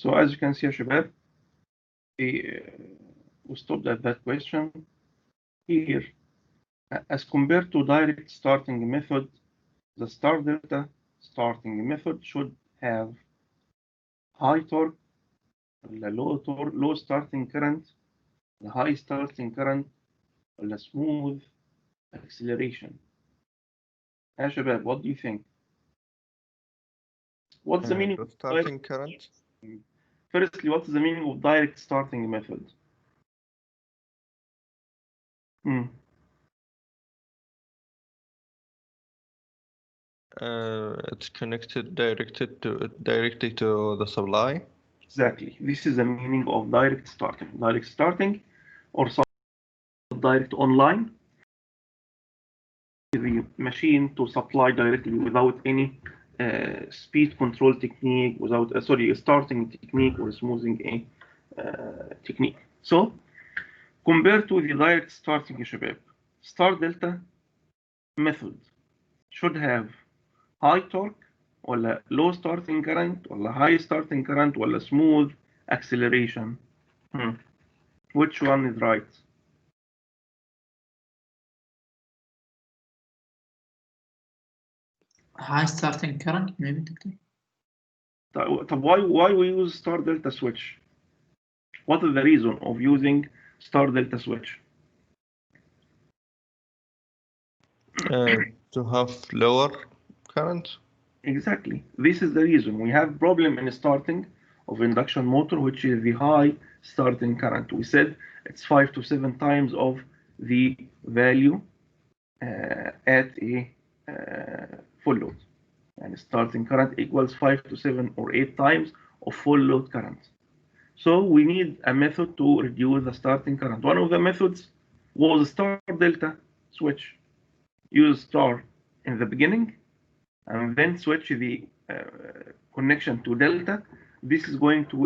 So as you can see يا شباب, we stopped at that question. Here, as compared to direct starting method, the star delta starting method should have high torque, low starting current, the high starting current, ولا smooth acceleration. يا شباب, what do you think? What's the meaning of starting current? Firstly, what's the meaning of direct starting method? It's connected directly to the supply. Exactly. This is the meaning of direct starting. Direct starting, or direct online, the machine to supply directly without any speed control technique, without sorry, a starting technique or smoothing technique. So compared to the direct starting يا شباب, star delta method should have high torque, ولا low starting current, ولا high starting current, ولا smooth acceleration. Which one is right? High starting current, maybe, Doctor. طب why we use star delta switch? What is the reason of using star delta switch? To have lower current. Exactly. This is the reason. We have problem in starting of induction motor, which is the high starting current. We said it's 5 to 7 times of the value at a full load. And starting current equals 5 to 7 or 8 times of full load current. So we need a method to reduce the starting current. One of the methods was star delta switch. Use star in the beginning and then switch the connection to delta. This is going to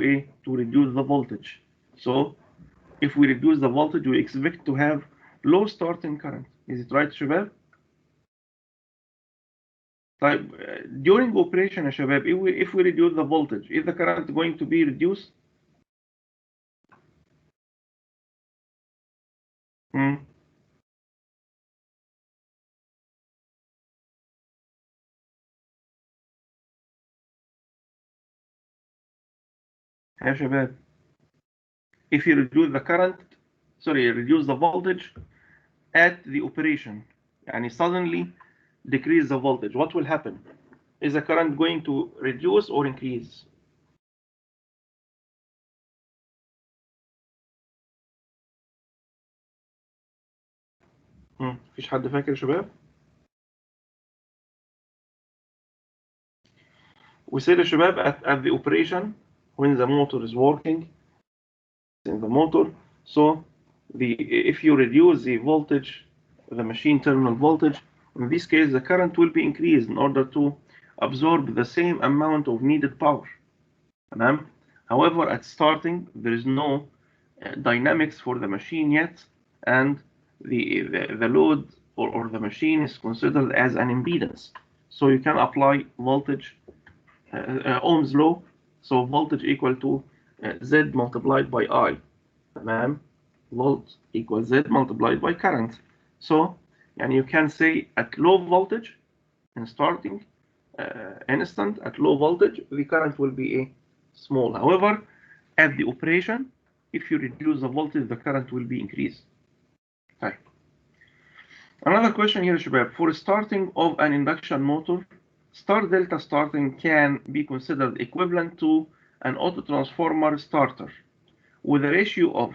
reduce the voltage. So if we reduce the voltage, we expect to have low starting current. Is it right, شباب? طيب, during operation يا شباب, if we reduce the voltage, is the current going to be reduced? يا شباب, if you reduce the current, reduce the voltage at the operation, يعني suddenly decrease the voltage, what will happen? Is the current going to reduce or increase? مفيش حد فاكر يا شباب؟ We said يا شباب at the operation, when the motor is working in the motor, so if you reduce the voltage, the machine terminal voltage, in this case the current will be increased in order to absorb the same amount of needed power. However, at starting there is no dynamics for the machine yet, and the load or the machine is considered as an impedance. So you can apply voltage, Ohm's law. So voltage equal to Z multiplied by I. Volt equals Z multiplied by current. So and you can say at low voltage in starting instant, at low voltage the current will be small. However, at the operation, if you reduce the voltage, the current will be increased. Okay. Another question here, شباب. For starting of an induction motor, star delta starting can be considered equivalent to an auto transformer starter with a ratio of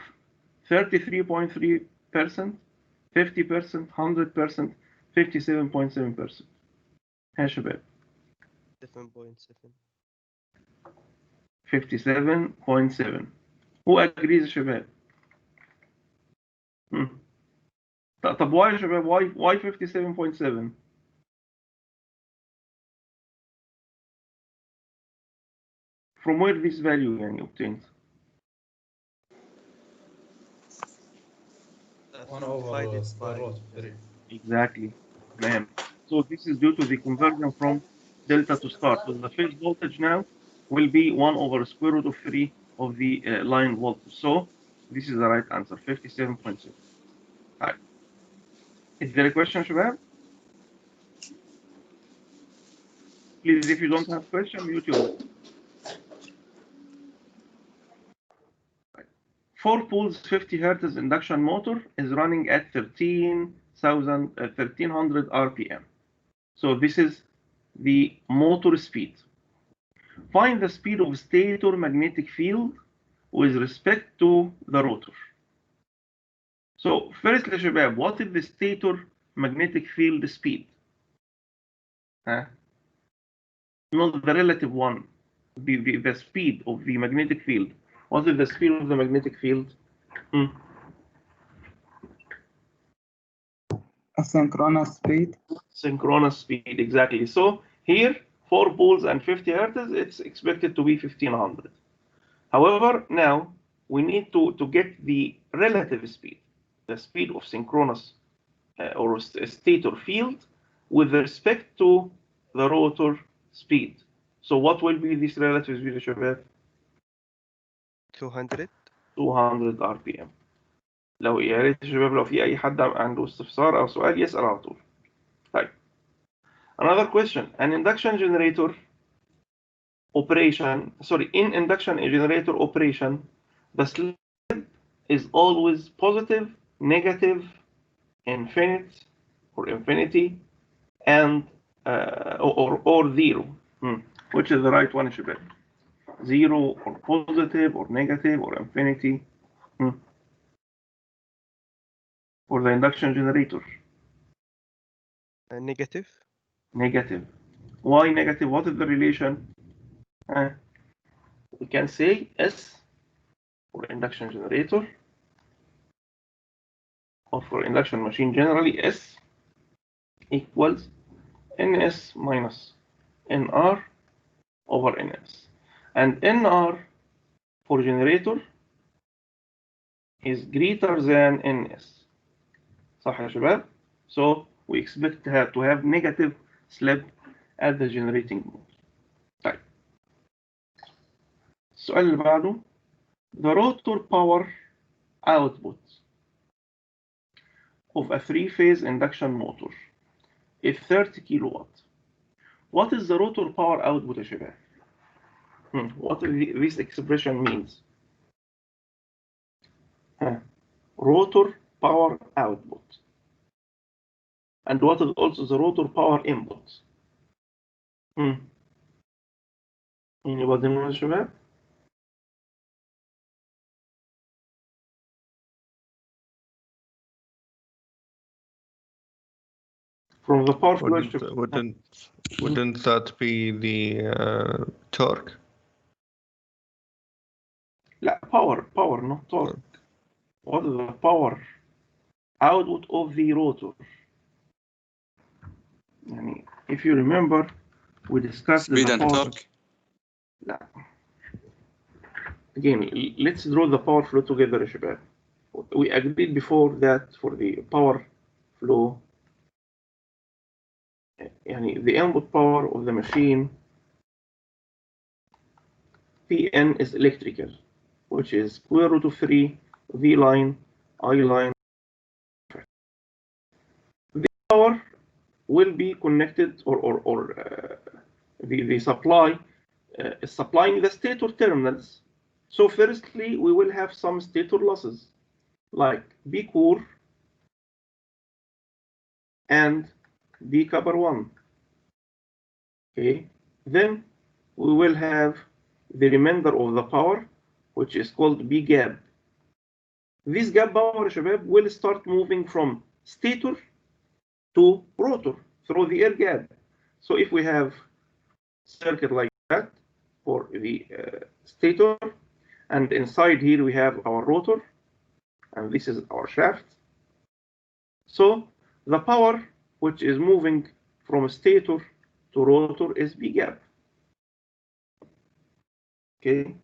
33.3%, 50%, 100%, 57.7%. ها شباب. 7.7. 57.7. Who agrees يا شباب؟ طب why يا شباب؟ why 57.7؟ From where this value يعني obtained? 1 over square root 3. Exactly. So this is due to the conversion from delta to star. So the phase voltage now will be 1 over square root of 3 of the line voltage. So this is the right answer, 57.6. Right. Is there a question, Shabab? Please, if you don't have question, mute your mic. 4 poles 50 hertz induction motor is running at 1300 RPM. So this is the motor speed. Find the speed of stator magnetic field with respect to the rotor. So firstly, Shabab, what is the stator magnetic field speed? Not the relative one, the speed of the magnetic field. What is the speed of the magnetic field? A synchronous speed. Synchronous speed, exactly. So here, 4 poles and 50 hertz, it's expected to be 1500. However, now we need to get the relative speed, the speed of synchronous or stator field with respect to the rotor speed. So what will be this relative speed, Shabab? 200. 200 RPM. لو يا ريت يا شباب لو في أي حد عنده استفسار أو سؤال يسأل على طول. طيب. Another question. An induction generator operation, in induction generator operation, the slip is always positive, negative, infinite, and or zero. Which is the right one, Shabab? 0 or positive or negative or infinity. For the induction generator. Negative. Negative. Why negative? What is the relation? We can say S for induction generator, or for induction machine generally, S equals Ns minus Nr over Ns. And Nr for generator is greater than Ns. صح يا شباب? So we expect to have negative slip at the generating mode. طيب. السؤال اللي بعده. The rotor power output of a 3-phase induction motor is 30 kilowatt. What is the rotor power output يا شباب? What this expression means? Rotor power output. And what is also the rotor power input? Anybody know, شباب? From the power flow. Wouldn't that be the torque? لا, power, not torque. What is the power output of the rotor? يعني, if you remember, we discussed speed the and power. torque. لا. Again, let's draw the power flow together, يا شباب. We agreed before that for the power flow, يعني, the input power of the machine, Pn is electrical, which is square root of 3 V line, I line. The power will be connected, or the supply is supplying the stator terminals. So firstly, we will have some stator losses, like B core and B copper 1. Okay, then we will have the remainder of the power, which is called B gap. This gap power, شباب, will start moving from stator to rotor through the air gap. So if we have circuit like that for the stator, and inside here we have our rotor, and this is our shaft. So the power which is moving from stator to rotor is B gap. Okay.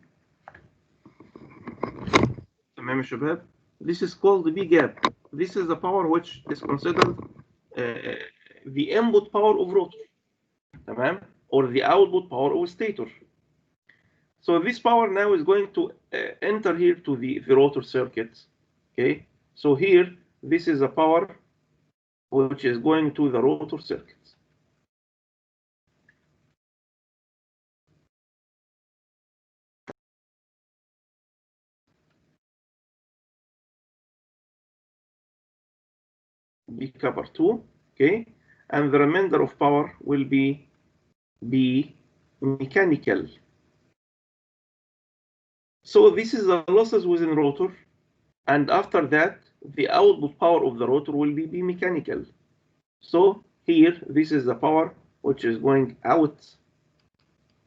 تمام يا شباب. This is called the B gap. This is the power which is considered the input power of rotor. تمام. Or the output power of stator. So this power now is going to enter here to the rotor circuit. Okay, so here this is a power which is going to the rotor circuit. B copper 2, okay, and the remainder of power will be B mechanical. So this is the losses within rotor, and after that the output power of the rotor will be B mechanical. So here this is the power which is going out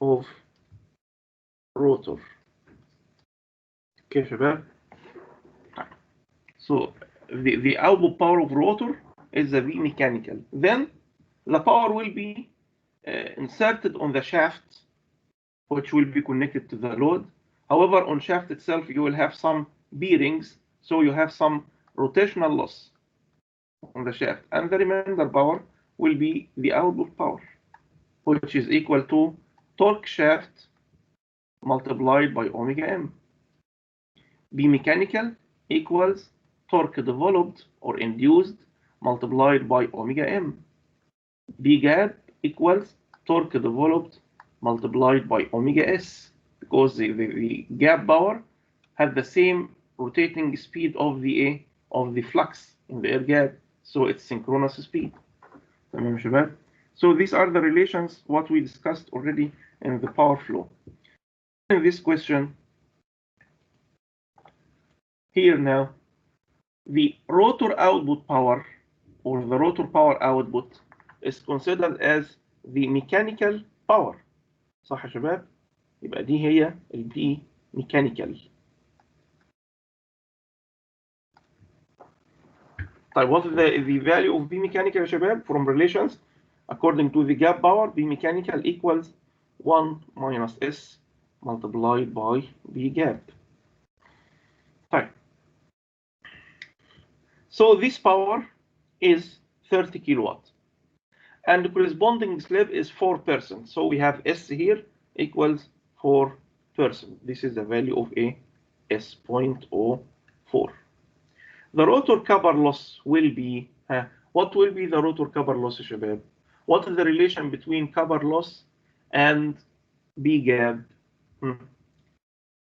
of rotor. Okay شباب. So the output power of rotor is the V mechanical. Then the power will be inserted on the shaft, which will be connected to the load. However, on shaft itself, you will have some bearings, so you have some rotational loss on the shaft, and the remainder power will be the output power, which is equal to torque shaft multiplied by omega m. B mechanical equals torque developed or induced multiplied by omega m. B gap equals torque developed multiplied by omega s, because the gap power has the same rotating speed of the flux in the air gap, so it's synchronous speed. تمام شباب? So these are the relations what we discussed already in the power flow. In this question here now, the rotor output power or the rotor power output is considered as the mechanical power. صح يا شباب؟ يبقى دي هي ال B mechanical. طيب what is the value of B mechanical يا شباب from relations? According to the gap power, B mechanical equals 1 minus S multiplied by B gap. طيب. So this power is 30 kilowatt. And the corresponding slip is 4%. So we have S here equals 4%. This is the value of a S.04. The rotor copper loss will be, what will be the rotor copper loss, شباب? What is the relation between copper loss and B gap?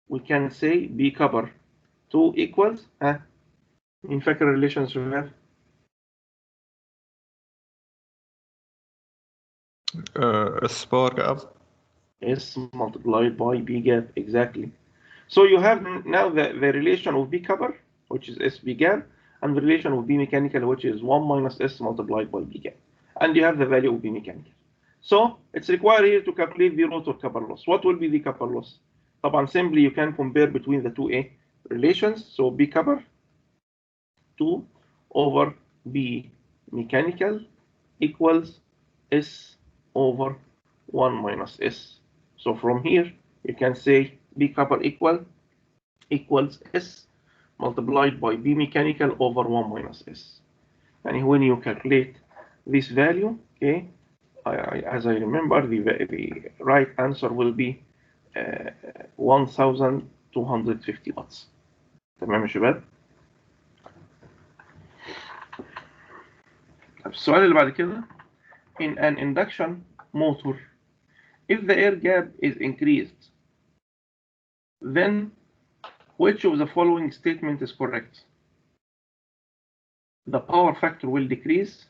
We can say B copper 2 equals, in fact, relation شباب. S power gap. S multiplied by B gap, exactly. So you have now the relation of B copper, which is S B gap, and the relation of B mechanical, which is 1 minus S multiplied by B gap. And you have the value of B mechanical. So it's required here to calculate the rotor copper loss. What will be the copper loss? طبعا simply you can compare between the two relations. So B copper 2 over B mechanical equals S over 1 minus S. So from here you can say B copper equals S multiplied by B mechanical over 1 minus S. And when you calculate this value, okay, as I remember, the right answer will be 1250 watts. تمام يا شباب؟ السؤال اللي بعد كده, in an induction motor, if the air gap is increased, then which of the following statement is correct? The power factor will decrease,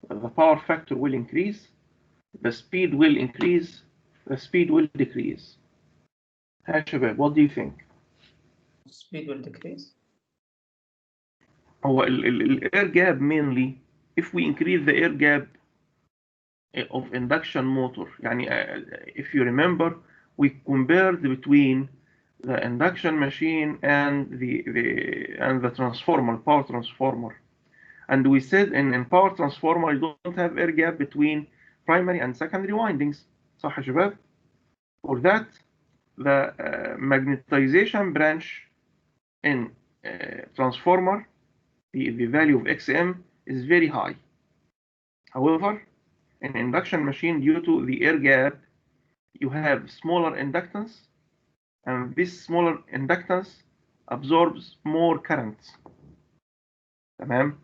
the power factor will increase, the speed will increase, the speed will decrease. ها شباب, what do you think? Speed will decrease. هو ال air gap mainly, if we increase the air gap of induction motor, يعني if you remember, we compared between the induction machine and the transformer, power transformer, and we said in power transformer you don't have air gap between primary and secondary windings. صح يا شباب? For that, the magnetization branch in transformer, the value of XM is very high. However, in induction machine, due to the air gap, you have smaller inductance and this smaller inductance absorbs more current. تمام.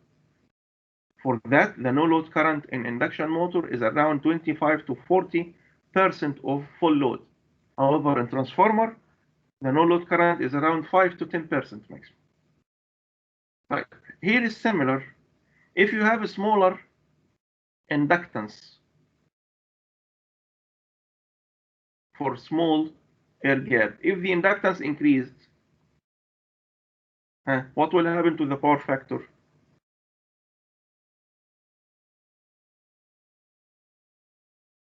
For that, the no load current in induction motor is around 25 to 40% of full load. However, in transformer, the no load current is around 5 to 10% maximum. Right. Here is similar. If you have a smaller inductance for small air gap, if the inductance increased, what will happen to the power factor?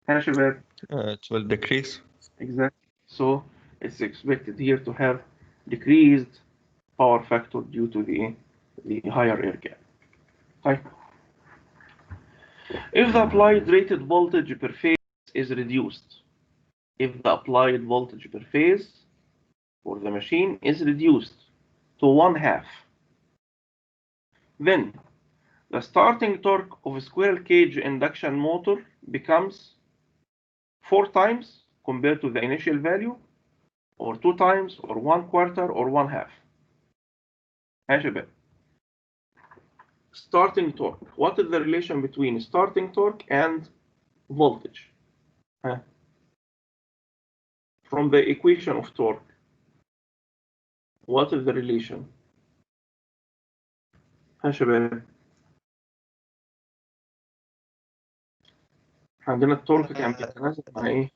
It will decrease. Exactly. So it's expected here to have decreased power factor due to the higher air gap. Right. If the applied rated voltage per phase is reduced, if the applied voltage per phase for the machine is reduced to 1/2, then the starting torque of a squirrel cage induction motor becomes 4 times compared to the initial value, or 2 times, or 1/4, or 1/2. Starting torque. What is the relation between starting torque and voltage? From the equation of torque, what is the relation? عندنا التورك كان بيتناسب مع ايه؟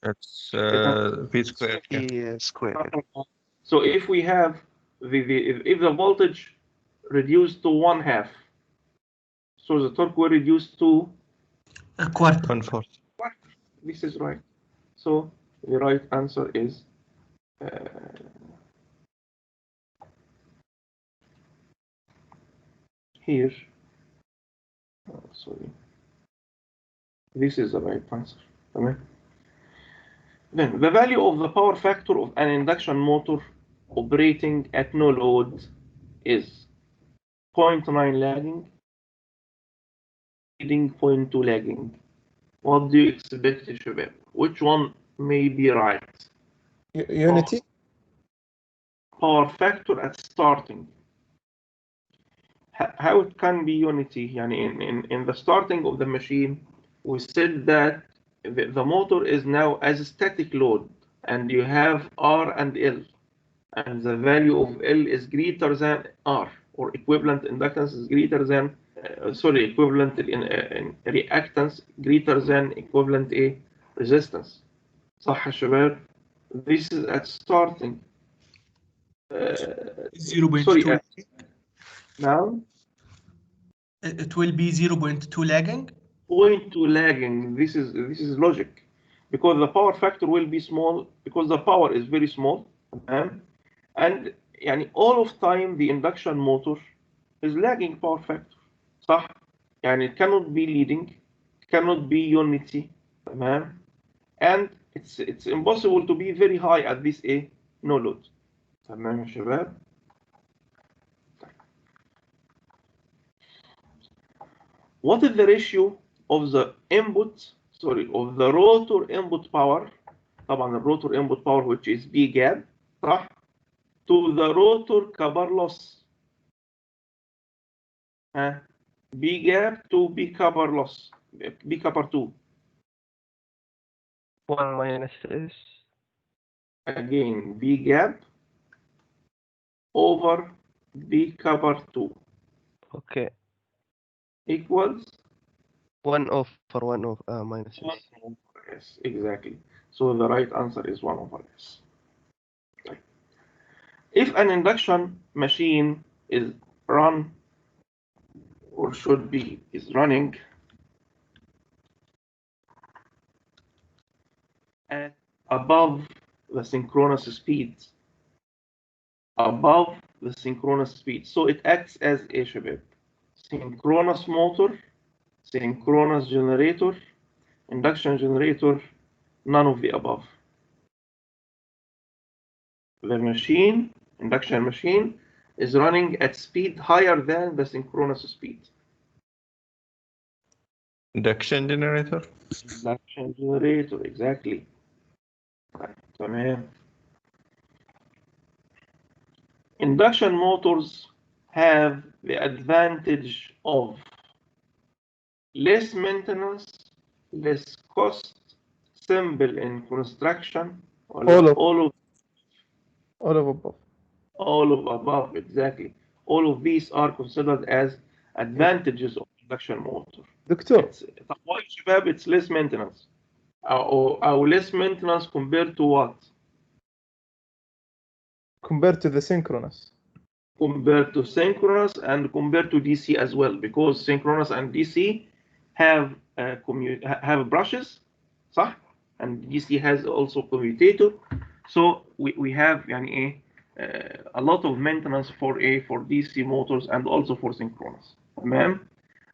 It's V squared. square. So if we have if the voltage reduced to 1/2, so the torque will reduce to A quarter. 1/4. This is right. So the right answer is here. Sorry. This is the right answer. Okay. Then the value of the power factor of an induction motor operating at no load is 0.9 lagging, leading, 0.2 lagging. What do you expect, Shabab? Which one may be right? Unity. Power factor at starting. How it can be unity? In the starting of the machine, we said that the motor is now as a static load, and you have R and L, and the value of L is greater than R, or equivalent inductance is greater than, equivalent in reactance greater than equivalent resistance. صح يا شباب? This is at starting. 0.2. Now? It will be 0.2 lagging. 0.2 lagging. This is logic, because the power factor will be small, because the power is very small, and all of time the induction motor is lagging power factor. صح؟ It cannot be leading, cannot be unity, and it's impossible to be very high at this no load. تمام يا شباب؟ What is the ratio of the of the rotor input power, طبعا الروتور input power which is B gap, صح, to the rotor copper loss. B gap to B copper loss, B copper 2. 1 minus S. Again, B gap over B copper 2. Okay. Equals 1 over 1 over minus S. 1 over S, exactly. So the right answer is 1 over S. Right. If an induction machine is run, or should be, is running at above the synchronous speed, so it acts as a shabab, synchronous motor, synchronous generator, induction generator, none of the above. The machine, induction machine, is running at speed higher than the synchronous speed. Induction generator? Induction generator, exactly. تمام. Induction motors have the advantage of less maintenance, less cost, simple in construction, All of- all of above. all of above, exactly. All of these are considered as advantages of induction motor. دكتور طب why يا شباب it's less maintenance أو less maintenance compared to what? compared to the synchronous. Compared to synchronous and compared to DC as well, because synchronous and DC have have brushes, صح? And DC has also commutator. So we have يعني a lot of maintenance for DC motors and also for synchronous. تمام؟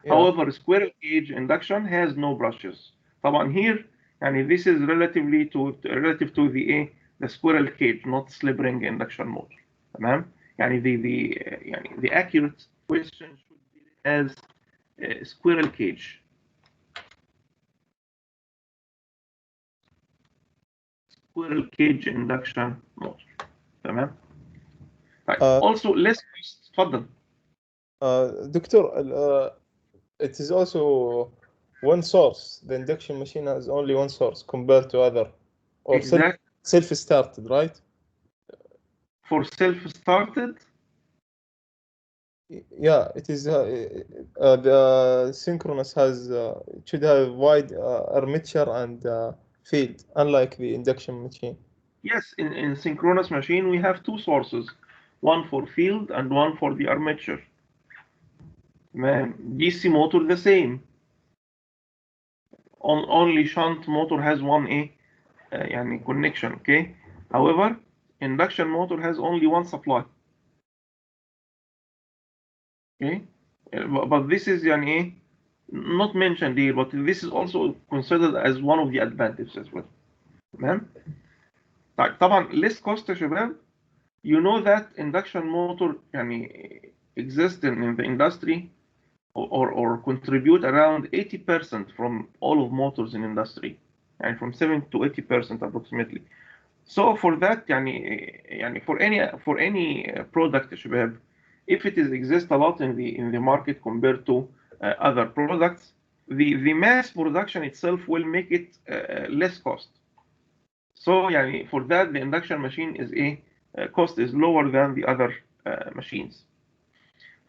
Yeah. However, squirrel cage induction has no brushes. طبعا here يعني this is relative to the squirrel cage, not slip ring induction motor. تمام؟ يعني the accurate question should be as squirrel cage. Squirrel cage induction motor. تمام؟ طيب also less cost. اتفضل. دكتور it is also one source. The induction machine has only one source compared to other, or Exactly. self-started, right? For self-started, Yeah, it is. The synchronous has should have wide armature and field, unlike the induction machine. yes, in synchronous machine we have two sources, one for field and one for the armature. DC motor the same. Only shunt motor has one يعني connection, okay? However, induction motor has only one supply. Okay? But this is يعني not mentioned here, but this is also considered as one of the advantages as well. تمام؟ طيب طبعا less cost يا شباب. You know that induction motor يعني exist in the industry or contribute around 80% from all of motors in industry, and from 70 to 80% approximately. So for that يعني for any product يا شباب, if it is exist a lot in the market compared to other products, the mass production itself will make it less cost. So يعني for that the induction machine is cost is lower than the other machines.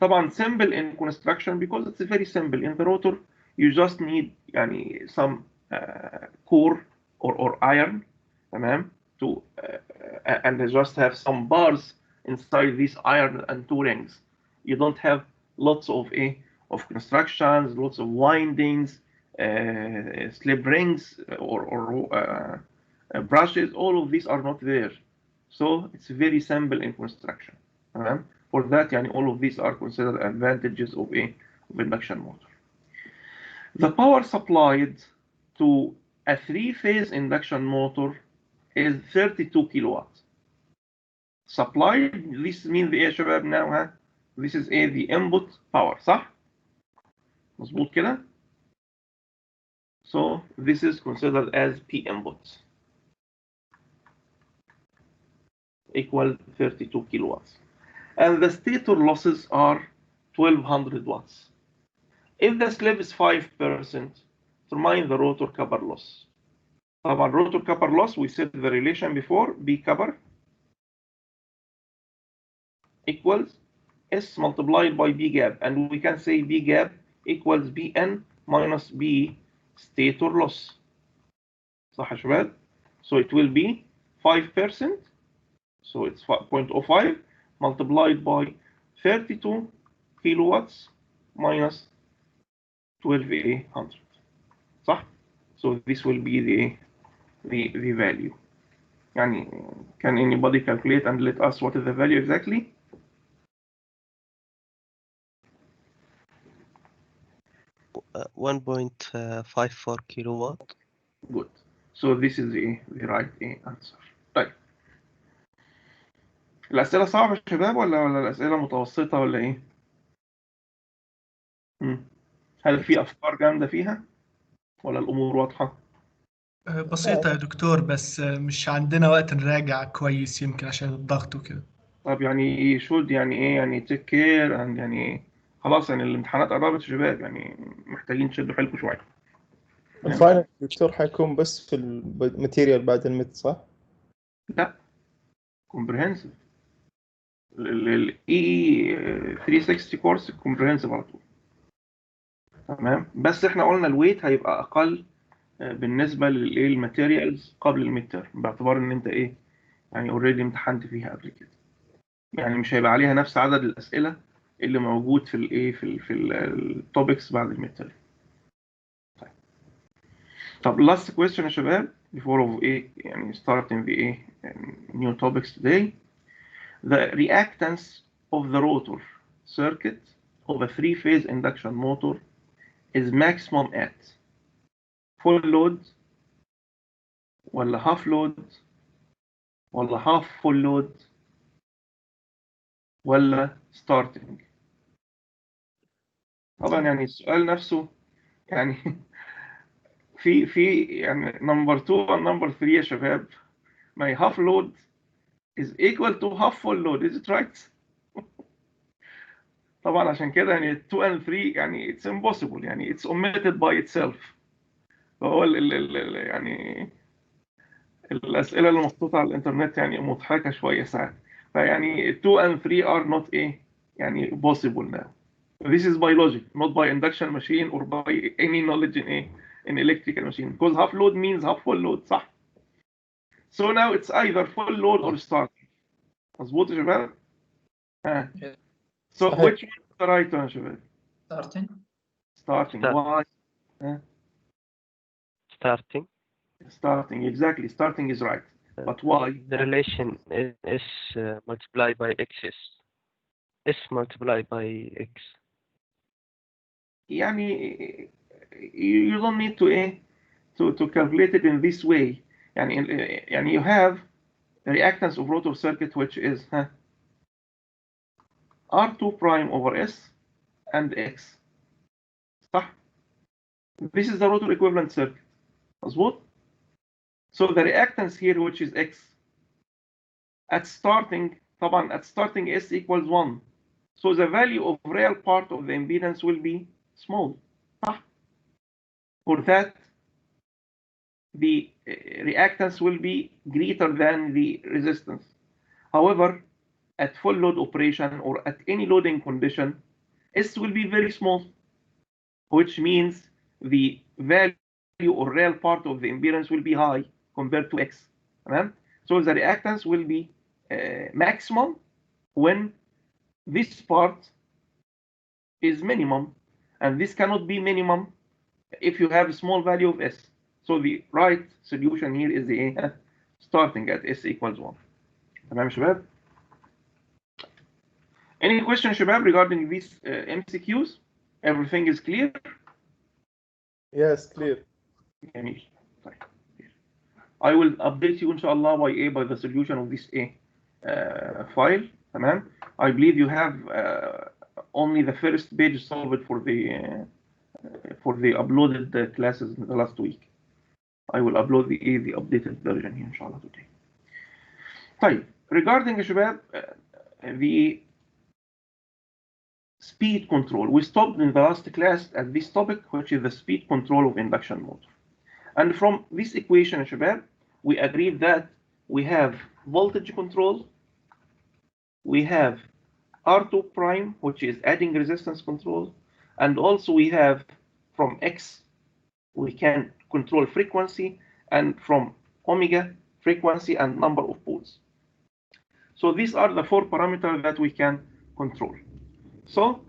طبعا simple in construction because it's very simple. In the rotor you just need يعني some core or iron, تمام, to and they just have some bars inside this iron and two rings. You don't have lots of constructions, lots of windings, slip rings or brushes. All of these are not there, so it's very simple in construction. تمام. For that يعني all of these are considered advantages of induction motor. The power supplied to a three-phase induction motor is 32 kilowatts. Supplied, this means ايه يا شباب now, ها? This is the input power, صح؟ مظبوط كده؟ So this is considered as P input equal 32 kilowatts. And the stator losses are 1200 watts. If the slip is 5%, determine the rotor copper loss. طبعا rotor copper loss, we said the relation before, B copper equals S multiplied by B gap, and we can say B gap equals Bn minus B stator loss. صح يا شباب? So it will be 5%, so it's 0.05 multiplied by 32 kilowatts minus 1200. صح? So this will be the value. يعني can anybody calculate and let us what is the value exactly? Uh, 1.54 kilowatt. Good. So this is the right answer. طيب. الأسئلة صعبة يا شباب ولا الأسئلة متوسطة ولا إيه؟ هل في أفكار جامدة فيها؟ ولا الأمور واضحة؟ بسيطة يا دكتور، بس مش عندنا وقت نراجع كويس يمكن عشان الضغط وكده. طب يعني should يعني ايه؟ يعني take care and يعني خلاص يعني الامتحانات قربت يا شباب، يعني محتاجين تشدوا حيلكم شويه. الفاينل دكتور حيكون بس في الماتيريال بعد الميد صح؟ لا comprehensive ال EE 360 كورس comprehensive على طول. تمام، بس احنا قلنا الويت هيبقى اقل بالنسبه للماتيريالز قبل الميد تيرم، باعتبار ان انت ايه يعني اوريدي امتحنت فيها قبل كده، يعني مش هيبقى عليها نفس عدد الاسئله اللي موجود في الايه في التوبكس بعد الميد تيرم. طب last question يا شباب before of ايه يعني starting the ايه new topics today. The reactance of the rotor circuit of a three-phase induction motor is maximum at full load ولا half load ولا half full load ولا starting. طبعا يعني السؤال نفسه يعني في يعني number 2 and number 3 يا شباب. My half load is equal to half full load, is it right؟ طبعا عشان كده يعني 2 and 3 يعني it's impossible، يعني it's omitted by itself. فهو يعني الأسئلة اللي محطوطة على الإنترنت يعني مضحكة شوية ساعات. فيعني 2 and 3 are not إيه يعني possible now. This is by logic, not by induction machine or by any knowledge in إيه in electrical machine, because half load means half full load صح. So now it's either full load or starting. مظبوط يا شباب؟ ها. So صحيح. which one is the right one يا شباب؟ starting. Starting. Start. Why؟ Starting. Starting, exactly. Starting is right. But why? The relation is multiplied by x. S multiplied by x. يعني you don't need to calculate it in this way. يعني you have the reactance of rotor circuit which is R2 prime over S and X. صح؟ This is the rotor equivalent circuit. مظبوط؟ So the reactance here which is X at starting, طبعا at starting S equals 1. So the value of real part of the impedance will be small. صح؟ For that the reactance will be greater than the resistance. However, at full load operation or at any loading condition, S will be very small, which means the value or real part of the impedance will be high compared to X. So the reactance will be maximum when this part is minimum, and this cannot be minimum if you have a small value of S. So the right solution here is the starting at S equals 1. تمام يا شباب؟ Any question شباب regarding these MCQs? Everything is clear? Yes, clear. جميل. طيب. I will update you إن شاء الله by the solution of this file. تمام. I believe you have only the first page solved for the uploaded classes in the last week. I will upload the updated version here إن شاء الله today. طيب regarding يا شباب the speed control, we stopped in the last class at this topic which is the speed control of induction motor. And from this equation يا شباب we agreed that we have voltage control, we have R2 prime which is adding resistance control, and also we have from X we can control frequency, and from omega frequency and number of poles. So these are the 4 parameters that we can control. So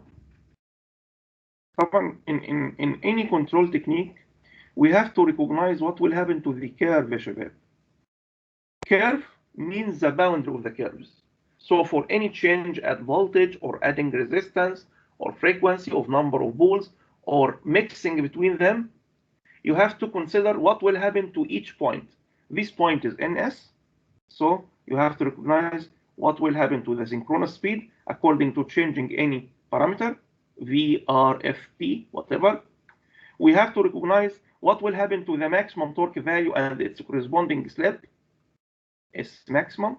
in any control technique we have to recognize what will happen to the curve يا شباب. Curve means the boundary of the curves. So for any change at voltage or adding resistance or frequency of number of poles or mixing between them, you have to consider what will happen to each point. This point is NS, so you have to recognize what will happen to the synchronous speed according to changing any parameter, V, R, F, P, whatever. We have to recognize what will happen to the maximum torque value and its corresponding slip, S maximum,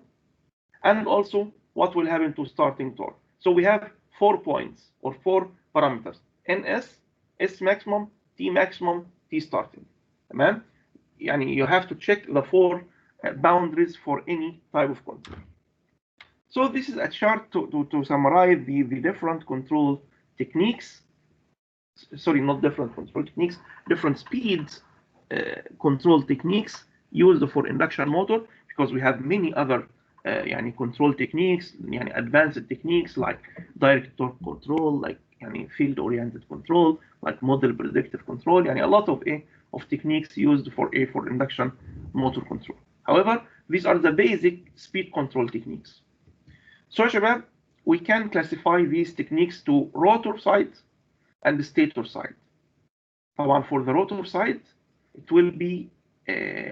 and also what will happen to starting torque. So we have 4 points or 4 parameters: NS, S maximum, T maximum, T starting. تمام؟ يعني you have to check the 4 boundaries for any type of control. So this is a chart to summarize the different control techniques. Sorry, not different control techniques, different speeds control techniques used for induction motor, because we have many other يعني control techniques, يعني advanced techniques like direct torque control, like يعني field oriented control, like model predictive control, يعني a lot of techniques used for induction motor control. However, these are the basic speed control techniques. So شباب, we can classify these techniques to rotor side and stator side. طبعا for the rotor side, it will be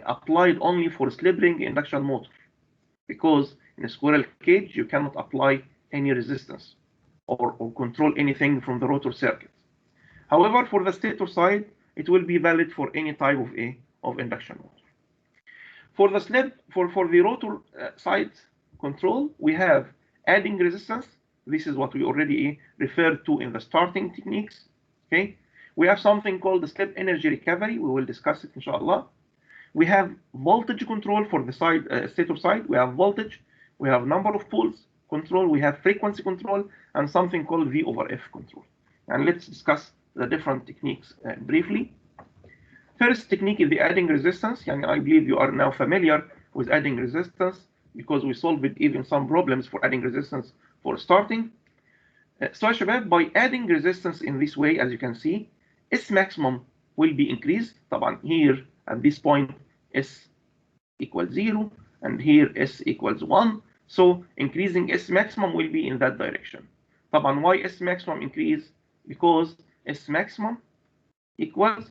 applied only for slip ring induction motor, because in a squirrel cage you cannot apply any resistance or control anything from the rotor circuit. However, for the stator side, it will be valid for any type of induction motor. For the for the rotor side control, we have adding resistance. This is what we already referred to in the starting techniques. Okay, we have something called the slip energy recovery. We will discuss it, inshallah. We have voltage control for the side stator side. We have voltage. We have number of poles control. We have frequency control, and something called V over F control. And let's discuss the different techniques briefly. First technique is the adding resistance. And I believe you are now familiar with adding resistance, because we solved even some problems for adding resistance for starting. So شباب, by adding resistance in this way, as you can see, S maximum will be increased. طبعا here at this point S equals 0, and here S equals 1. So increasing S maximum will be in that direction. طبعا why S maximum increase? Because S maximum equals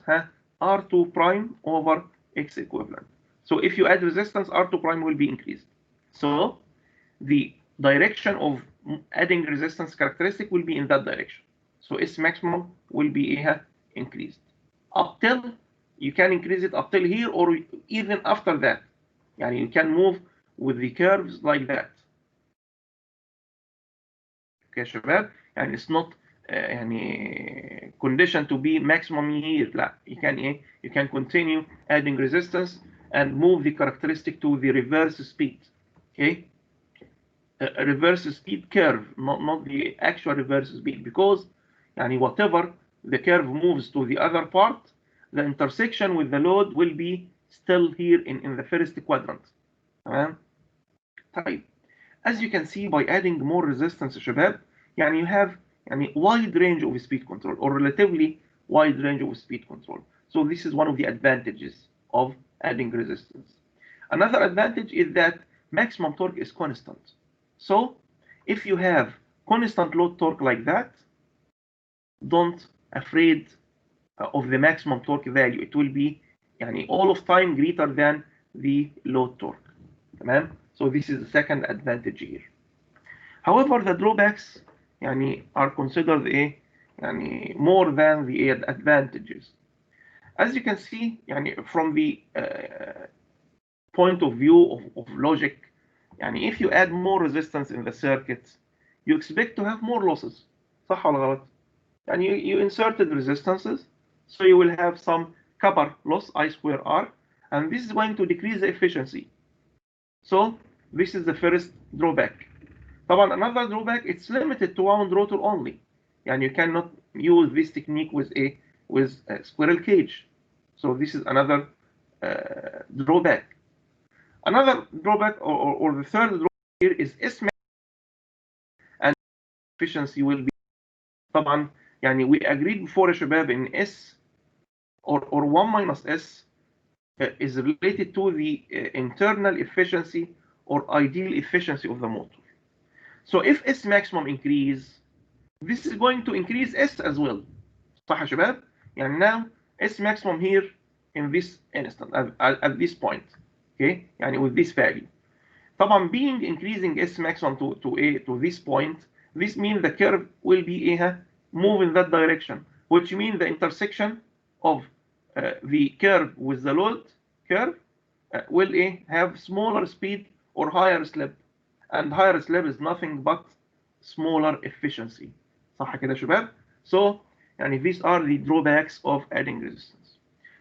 R2 prime over X equivalent. So if you add resistance, R2 prime will be increased. So the direction of adding resistance characteristic will be in that direction. So S maximum will be increased up till, you can increase it up till here, or even after that. Yani you can move with the curves like that. Okay, شباب, and it's not يعني condition to be maximum here. لا, you can continue adding resistance and move the characteristic to the reverse speed. Okay, a reverse speed curve, not the actual reverse speed, because يعني whatever the curve moves to the other part, the intersection with the load will be still here in the first quadrant. طيب, as you can see, by adding more resistance شباب, يعني you have يعني wide range of speed control, or relatively wide range of speed control. So this is one of the advantages of adding resistance. Another advantage is that maximum torque is constant. So if you have constant load torque like that, don't afraid of the maximum torque value. It will be يعني all of time greater than the load torque. تمام? So this is the second advantage here. However, the drawbacks يعني are considered يعني more than the advantages. As you can see, يعني from the point of view of logic, يعني if you add more resistance in the circuit, you expect to have more losses. صح ولا غلط? يعني you inserted resistances, so you will have some copper loss, I square R, and this is going to decrease the efficiency. So this is the first drawback. طبعا another drawback, it's limited to wound rotor only. And you cannot use this technique with a squirrel cage. So this is another drawback. Another drawback, or the third drawback here, is S and efficiency will be. طبعا يعني we agreed before يا شباب in S or 1 minus S is related to the internal efficiency or ideal efficiency of the motor. So if S maximum increase, this is going to increase S as well. صح يا شباب؟ يعني now S maximum here in this instant at this point. Okay, يعني with this value. طبعا being increasing S maximum to this point, this means the curve will be move in that direction, which means the intersection of the curve with the load curve will have smaller speed or higher slip, and higher slip is nothing but smaller efficiency. صح كده يا شباب؟ So يعني these are the drawbacks of adding resistance.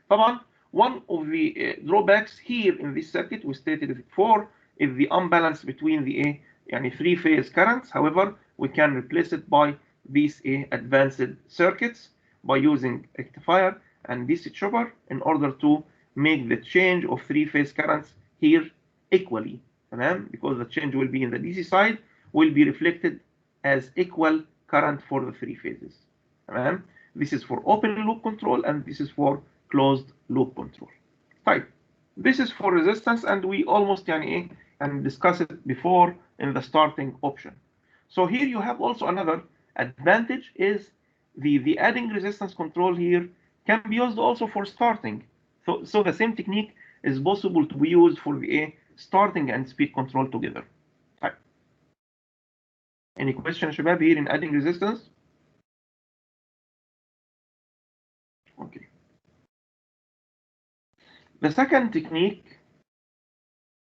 طبعا one of the drawbacks here in this circuit we stated it before is the imbalance between the يعني three-phase currents. However, we can replace it by these advanced circuits by using rectifier and DC chopper in order to make the change of three-phase currents here equally. تمام? Because the change will be in the DC side will be reflected as equal current for the three phases. تمام? This is for open loop control and this is for closed loop control. طيب, this is for resistance and we almost يعني discussed it before in the starting option. So here you have also another advantage is the adding resistance control here can be used also for starting. So the same technique is possible to be used for the starting and speed control together. طيب. Any question شباب here in adding resistance? Okay. The second technique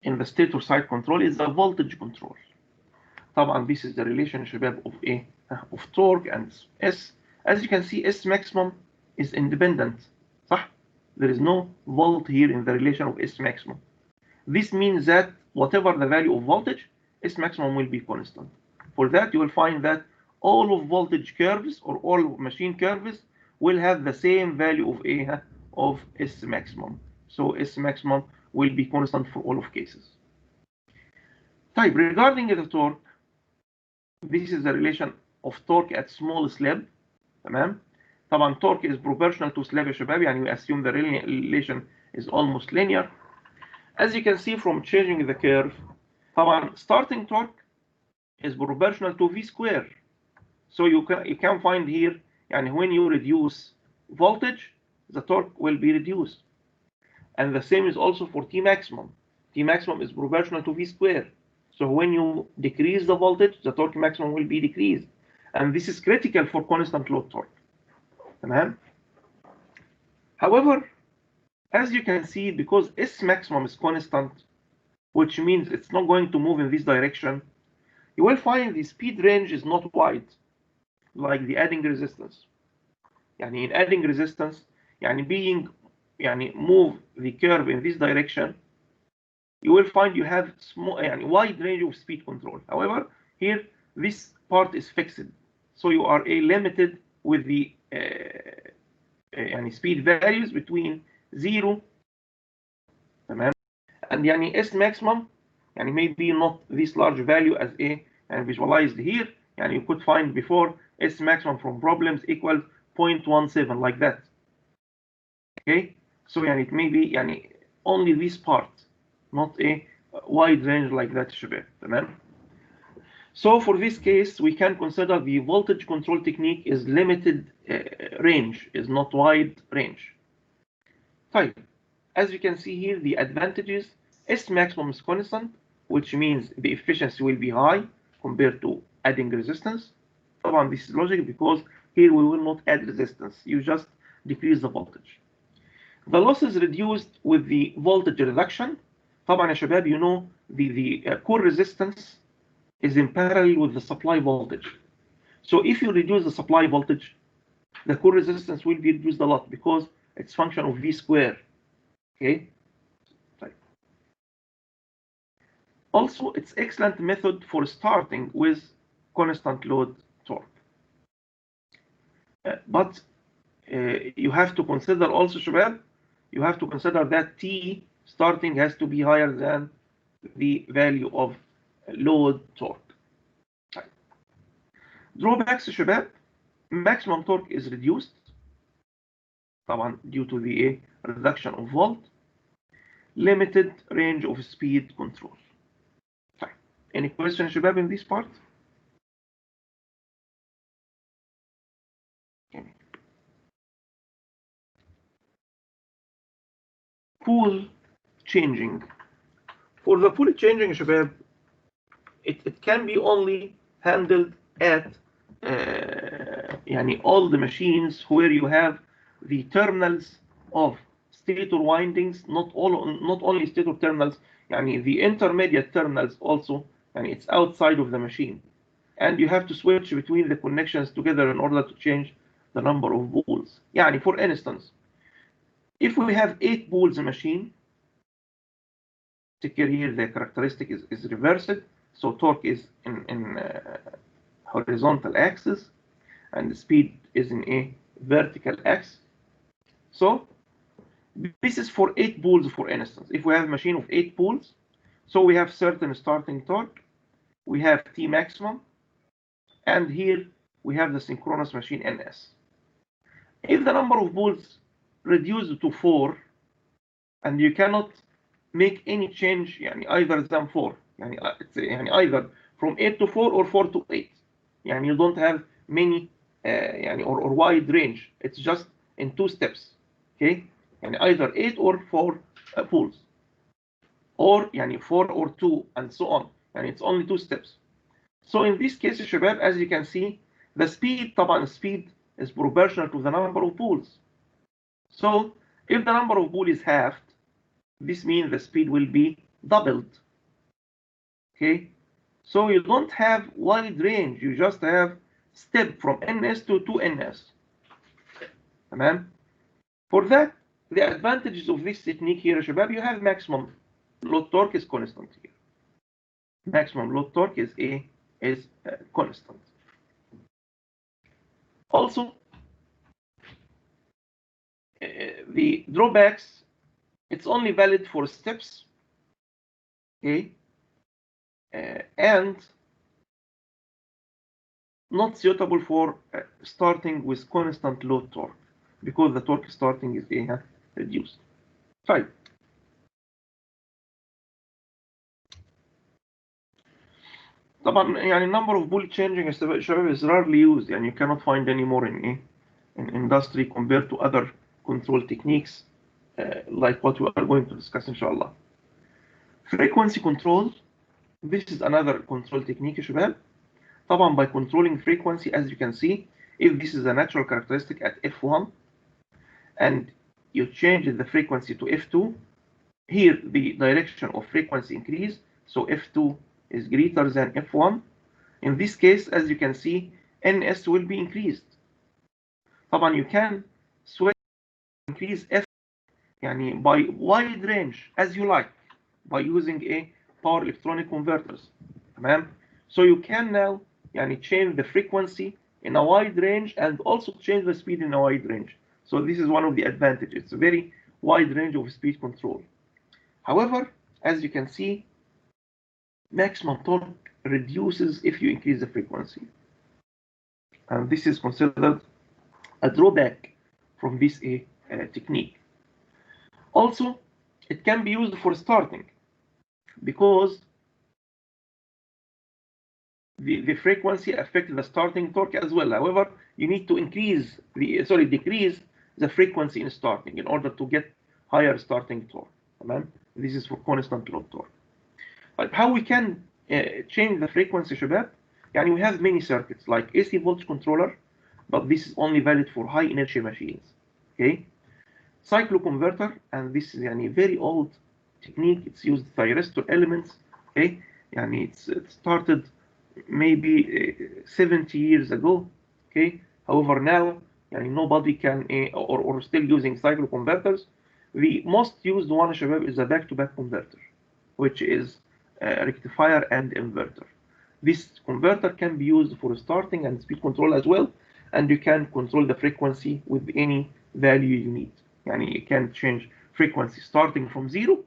in the stator side control is the voltage control. طبعا this is the relation شباب of torque and S. As you can see, S maximum is independent. صح? There is no volt here in the relation of S maximum. This means that whatever the value of voltage, S maximum will be constant. For that, you will find that all of voltage curves or all machine curves will have the same value of S maximum. So S maximum will be constant for all of cases. Type regarding the torque, this is the relation of torque at small slab. تمام. طبعا torque is proportional to slab يا شباب, يعني we assume the relation is almost linear. As you can see from changing the curve, طبعا starting torque is proportional to V square. So you can find here يعني when you reduce voltage, the torque will be reduced. And the same is also for T maximum. T maximum is proportional to V square. So when you decrease the voltage, the torque maximum will be decreased. And this is critical for constant load torque. تمام? However, as you can see, because S maximum is constant, which means it's not going to move in this direction, you will find the speed range is not wide, like the adding resistance. يعني in adding resistance, يعني being يعني move the curve in this direction, you will find you have small يعني wide range of speed control. However, here this part is fixed, so you are limited with the يعني speed values between 0 تمام, and يعني S maximum يعني maybe not this large value as and visualized here. يعني you could find before S maximum from problems equals 0.17 like that. Okay, so يعني it may be يعني only this part, not a wide range like that شباب. تمام. So for this case, we can consider the voltage control technique is limited range, is not wide range. طيب, as you can see here, the advantages, S maximum is constant, which means the efficiency will be high compared to adding resistance. طبعا this is logical because here we will not add resistance, you just decrease the voltage. The loss is reduced with the voltage reduction. طبعا يا شباب, you know the core resistance is in parallel with the supply voltage. So if you reduce the supply voltage, the core resistance will be reduced a lot because it's function of V square. Okay. Also, it's excellent method for starting with constant load torque. But you have to consider also, شباب, you have to consider that T starting has to be higher than the value of load torque. Drawbacks شباب, maximum torque is reduced طبعا due to the reduction of volt, limited range of speed control. Any question شباب in this part? Okay. Pool changing. For the pool changing شباب, it can be only handled at يعني all the machines where you have the terminals of stator windings, not only stator terminals, يعني the intermediate terminals also, and it's outside of the machine, and you have to switch between the connections together in order to change the number of poles. يعني for instance, if we have 8 poles machine, take care here, the characteristic is reversed, so torque is in horizontal axis and the speed is in a vertical axis. So this is for 8 poles, for instance. If we have a machine of 8 poles, so we have certain starting torque, we have T maximum, and here we have the synchronous machine NS. If the number of poles reduced to 4 and you cannot make any change, يعني either than 4, يعني either from 8 to 4 or 4 to 8, يعني you don't have many يعني or wide range, it's just in 2 steps, okay, يعني either 8 or 4 poles, or يعني 4 or 2 and so on, يعني it's only 2 steps. So in this case يا شباب, as you can see, the speed, طبعا speed is proportional to the number of poles. So if the number of poles is halved, this means the speed will be doubled. Okay, so you don't have wide range, you just have step from NS to 2NS. تمام. For that, the advantages of this technique here, شباب, you have maximum load torque is constant here. Maximum load torque is constant. Also, the drawbacks, it's only valid for steps, okay, and not suitable for starting with constant load torque, because the torque starting is reduced. Fine. طبعا يعني number of pole changing يا شباب is rarely used, يعني you cannot find any more in industry compared to other control techniques like what we are going to discuss inshallah. Frequency control, this is another control technique يا شباب. طبعا by controlling frequency, as you can see, if this is a natural characteristic at F1 and you change the frequency to F2, here the direction of frequency increase, so F2 is greater than F1. In this case, as you can see, NS will be increased. طبعا you can switch, increase F يعني by wide range as you like by using a power electronic converters. تمام. So you can now يعني change the frequency in a wide range and also change the speed in a wide range. So this is one of the advantages. It's a very wide range of speed control. However, as you can see, maximum torque reduces if you increase the frequency. And this is considered a drawback from this technique. Also, it can be used for starting because the frequency affects the starting torque as well. However, you need to decrease the frequency in starting in order to get higher starting torque. This is for constant load torque. But how we can change the frequency, شباب? يعني we have many circuits like AC voltage controller, but this is only valid for high inertia machines. Okay, cycloconverter, and this is يعني very old technique. It's used thyristor elements. Okay, يعني it started maybe 70 years ago. Okay, however now يعني nobody can or still using cycloconverters. The most used one, شباب, is a back-to-back converter, which is rectifier and inverter. This converter can be used for starting and speed control as well, and you can control the frequency with any value you need. Yani you can change frequency starting from 0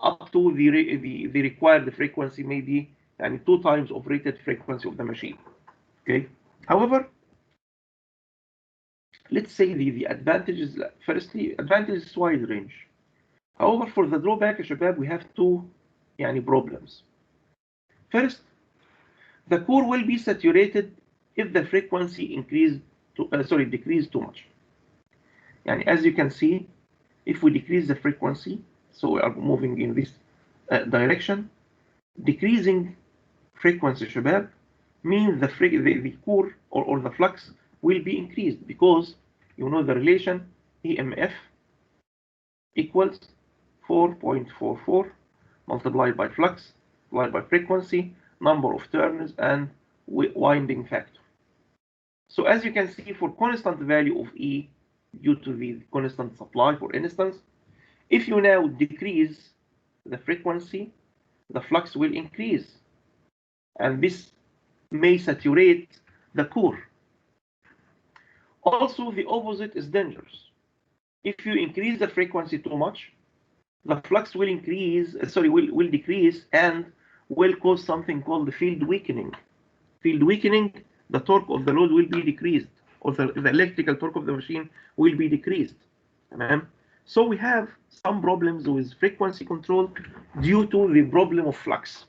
up to the required frequency, maybe yani 2 times of rated frequency of the machine. Okay. However, let's say the advantages. Firstly, advantage is wide range. However, for the drawback, شباب, we have 2 يعني problems. First, the core will be saturated if the frequency decrease too much. يعني as you can see, if we decrease the frequency, so we are moving in this direction, decreasing frequency, شباب, means the core or the flux will be increased because you know the relation EMF equals 4.44 multiplied by flux, multiplied by frequency, number of turns, and winding factor. So as you can see, for constant value of E due to the constant supply, for instance, if you now decrease the frequency, the flux will increase, and this may saturate the core. Also, the opposite is dangerous. If you increase the frequency too much, the flux will will decrease and will cause something called the field weakening. Field weakening, the torque of the load will be decreased, or the electrical torque of the machine will be decreased. So we have some problems with frequency control due to the problem of flux.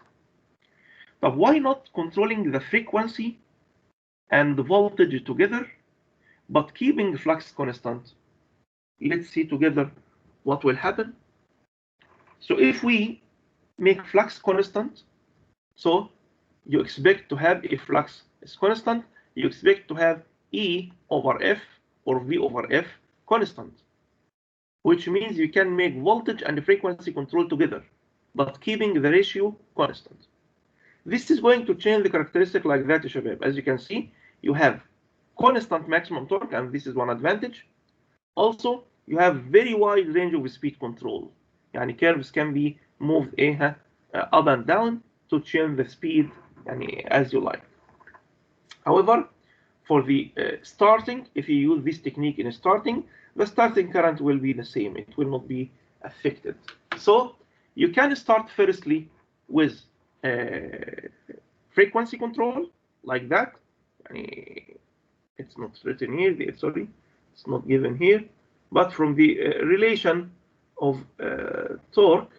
But why not controlling the frequency and the voltage together, but keeping the flux constant? Let's see together what will happen. So if we make flux constant, so you expect to have, if flux is constant, you expect to have E over F or V over F constant, which means you can make voltage and frequency control together, but keeping the ratio constant. This is going to change the characteristic like that, shabab. As you can see, you have constant maximum torque, and this is one advantage. Also, you have very wide range of speed control. Yani curves can be moved up and down to change the speed as you like. However, for the starting, if you use this technique in starting, the starting current will be the same. It will not be affected. So you can start firstly with frequency control like that. It's not written here. Sorry, it's not given here. But from the relation of torque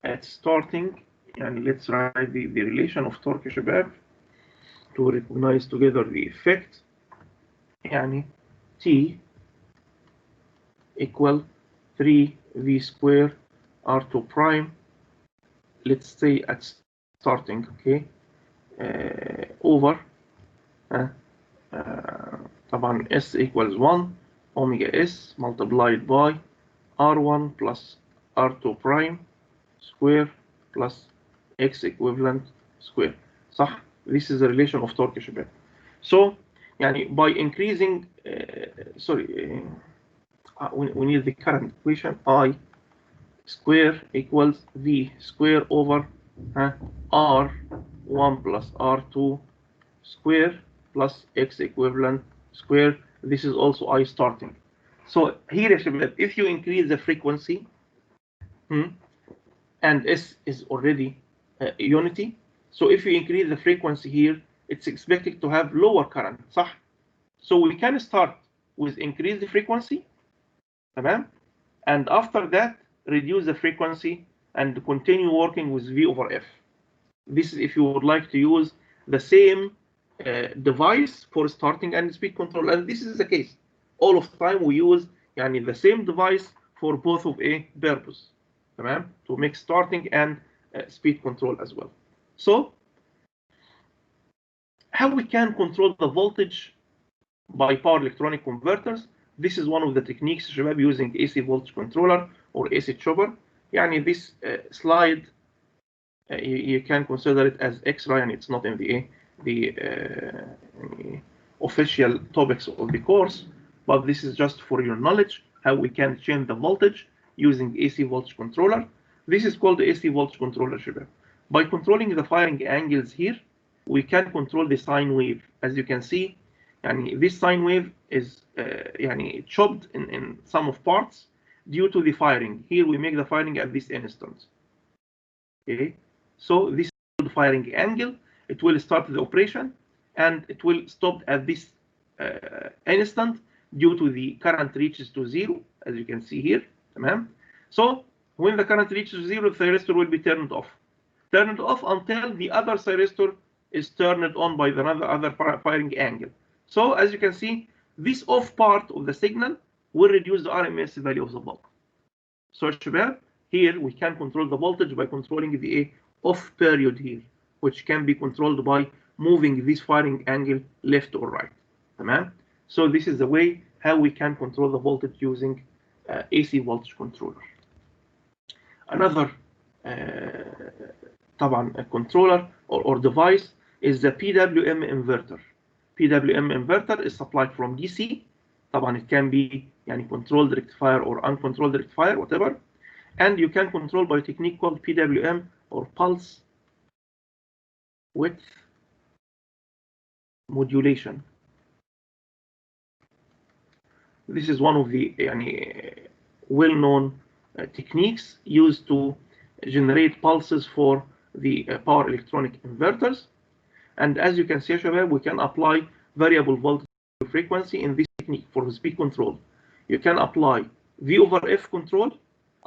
at starting, and let's write the relation of torque, shabab, to recognize together the effect. T equal 3V square R2 prime. Let's say at starting, okay, over طبعا S equals 1 omega S multiplied by R1 plus R2 prime square plus X equivalent square. صح? This is the relation of torque, شباب. So by increasing we need the current equation. I square equals V square over R1 plus R2 square plus X equivalent square. This is also I starting. So here, if you increase the frequency, and S is already unity, so if you increase the frequency here, it's expected to have lower current, صح? So we can start with increase the frequency, تمام? And after that, reduce the frequency and continue working with V over F. This is if you would like to use the same device for starting and speed control, and this is the case. All of the time we use the same device for both of a purpose, تمام? To make starting and speed control as well. So how we can control the voltage by power electronic converters? This is one of the techniques, شباب, using AC voltage controller or AC chopper. This slide you can consider it as extra, and it's not in the official topics of the course, but this is just for your knowledge how we can change the voltage using AC voltage controller. This is called the AC voltage controller, شباب. By controlling the firing angles here, we can control the sine wave. As you can see, this sine wave is chopped in some of parts due to the firing. Here we make the firing at this instant. Okay, so this is the firing angle. It will start the operation and it will stop at this instant due to the current reaches to 0, as you can see here. So when the current reaches 0, the thyristor will be turned off. Turned off until the other thyristor is turned on by the other firing angle. So as you can see, this off part of the signal will reduce the RMS value of the bulb. So شباب, here we can control the voltage by controlling the off period here, which can be controlled by moving this firing angle left or right. So this is the way how we can control the voltage using AC voltage controller. Another طبعا a controller or device is the PWM inverter. PWM inverter is supplied from DC. طبعا it can be يعني controlled rectifier or uncontrolled rectifier, whatever. And you can control by a technique called PWM or pulse width modulation. This is one of the well-known techniques used to generate pulses for the power electronic inverters. And as you can see, شباب, we can apply variable voltage frequency in this technique for the speed control. You can apply V over F control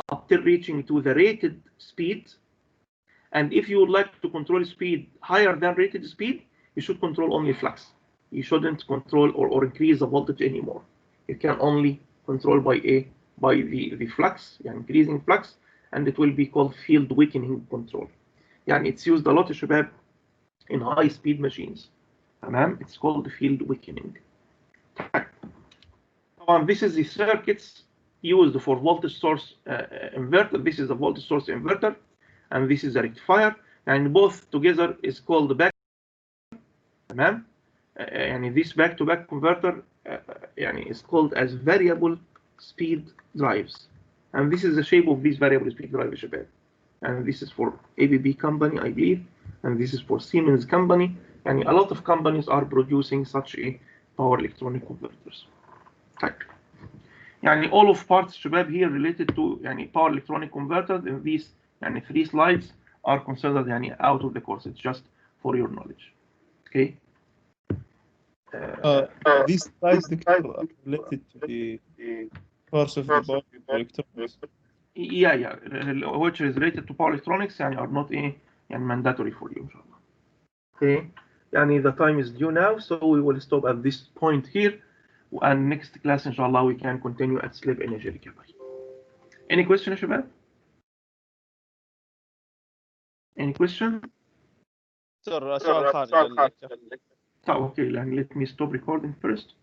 up till reaching to the rated speed. And if you would like to control speed higher than rated speed, you should control only flux. You shouldn't control or increase the voltage anymore. You can only control by the flux, increasing flux, and it will be called field weakening control. It's used a lot, شباب, in high-speed machines. It's called field weakening. This is the circuits used for voltage source inverter. This is a voltage source inverter, and this is a rectifier, and both together is called the back. This back-to-back converter is called as variable speed drives, and this is the shape of these variable speed drives, شباب. And this is for ABB company, I believe, and this is for Siemens company. A lot of companies are producing such a power electronic converters. all of parts, شباب, here related to power electronic converters in these 3 slides are considered out of the course. It's just for your knowledge. Okay. These slides are related to the course of the power electronics. Yeah, which is related to power electronics are not mandatory for you, inshallah. Okay. The time is due now, so we will stop at this point here, and next class, inshallah, we can continue at sleep energy recovery. Any question, شباب? Any question? سؤال خارج. Okay, let me stop recording first.